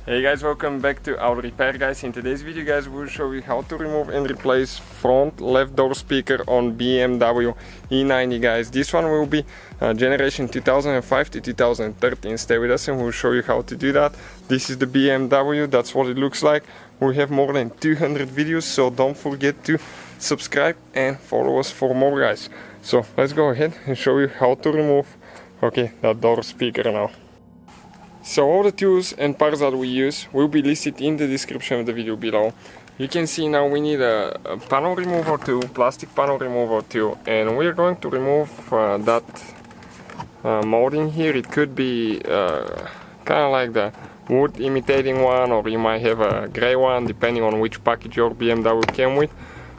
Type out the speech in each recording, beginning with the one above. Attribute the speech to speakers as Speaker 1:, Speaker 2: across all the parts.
Speaker 1: Hey guys, welcome back to our repair guys. In today's video guys, we'll show you how to remove and replace front left door speaker on BMW E90 guys. This one will be generation 2005 to 2013. Stay with us and we'll show you how to do that. This is the BMW, that's what it looks like. We have more than 200 videos, so don't forget to subscribe and follow us for more guys. So let's go ahead and show you how to remove that door speaker now. So all the tools and parts that we use will be listed in the description of the video below. You can see now we need a panel remover tool, plastic panel remover tool, and we are going to remove that molding here. It could be kind of like the wood imitating one, or you might have a gray one depending on which package your BMW came with.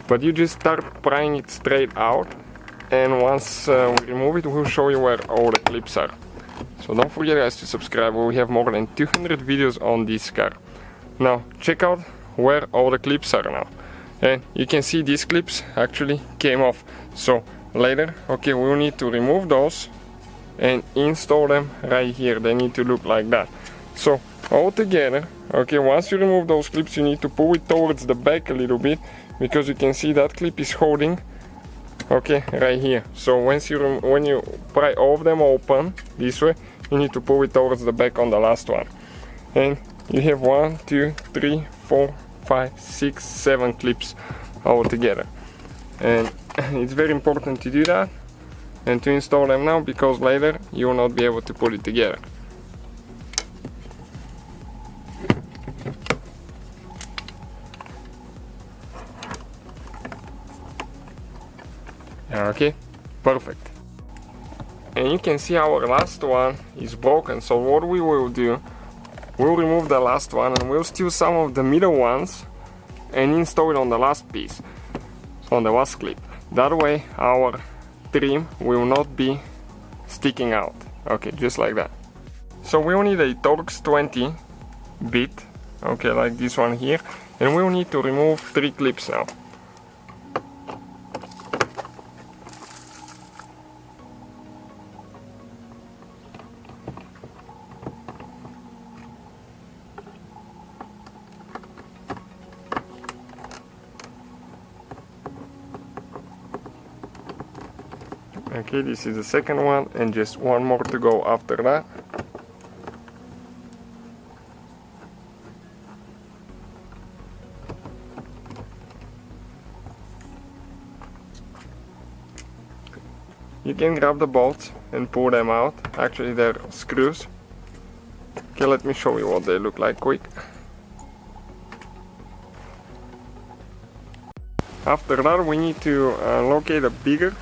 Speaker 1: But you just start prying it straight out, and once we remove it, we'll show you where all the clips are. So don't forget guys to subscribe. We have more than 200 videos on this car. Now check out where all the clips are now. And you can see these clips actually came off. So later, we'll need to remove those and install them right here. They need to look like that. So all together, once you remove those clips, you need to pull it towards the back a little bit, because you can see that clip is holding right here. So when you pry all of them open this way, you need to pull it towards the back on the last one. And you have 1, 2, 3, 4, 5, 6, 7 clips all together. And it's very important to do that and to install them now, because later you will not be able to put it together. Okay, perfect. And you can see our last one is broken, so what we will do, we'll remove the last one and we'll steal some of the middle ones and install it on the last piece, so on the last clip. That way our trim will not be sticking out. Just like that. So we'll need a Torx 20 bit, like this one here, and we'll need to remove 3 clips now. This is the second one, and just one more to go after that. You can grab the bolts and pull them out. Actually, they're screws. Let me show you what they look like quick. After that, we need to locate a bigger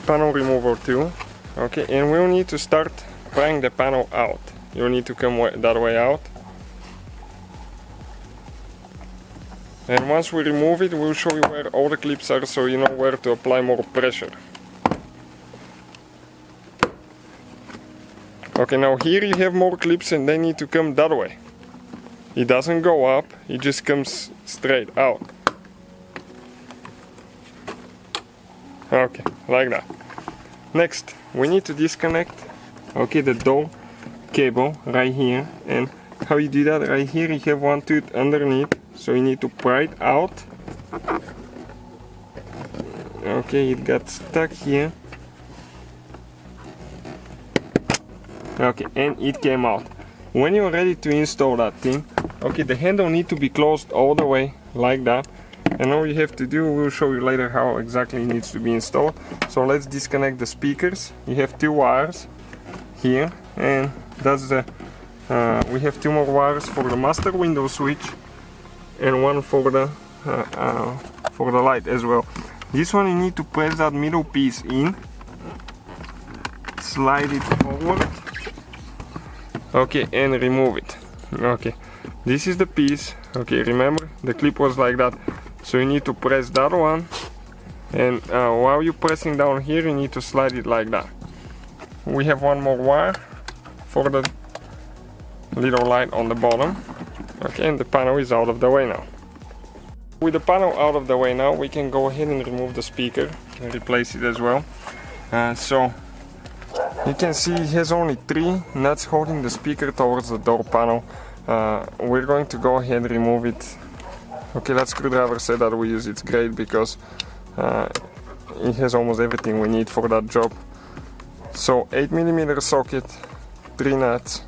Speaker 1: panel remover tool, and we'll need to start prying the panel out. You need to come that way out, and once we remove it, we'll show you where all the clips are, so you know where to apply more pressure. Now here you have more clips and they need to come that way. It doesn't go up, it just comes straight out. Like that. Next, we need to disconnect the door cable right here. And how you do that? Right here you have one tooth underneath, so you need to pry it out. It got stuck here. And it came out. When you're ready to install that thing, the handle needs to be closed all the way like that. And all you have to do, we'll show you later how exactly it needs to be installed. So let's disconnect the speakers. You have 2 wires here, and that's the we have 2 more wires for the master window switch and one for the light as well. This one you need to press that middle piece in, slide it forward, and remove it. This is the piece. Remember the clip was like that. So you need to press that one, and while you're pressing down here, you need to slide it like that. We have one more wire for the little light on the bottom. And the panel is out of the way now. With the panel out of the way now, we can go ahead and remove the speaker and replace it as well. So You can see it has only 3 nuts holding the speaker towards the door panel. We're going to go ahead and remove it. Okay, that screwdriver set that we use, it's great because it has almost everything we need for that job. So 8mm socket, 3 nuts.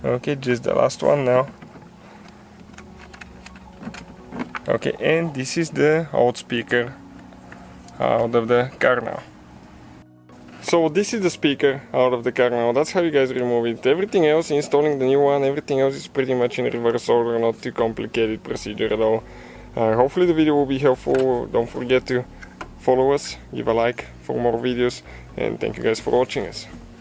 Speaker 1: Okay, just the last one now. Okay, and this is the old speaker out of the car now. So this is the speaker out of the car now. That's how you guys remove it. Everything else, installing the new one, everything else is pretty much in reverse order, not too complicated procedure at all. Hopefully the video will be helpful. Don't forget to follow us, give a like for more videos, and thank you guys for watching us.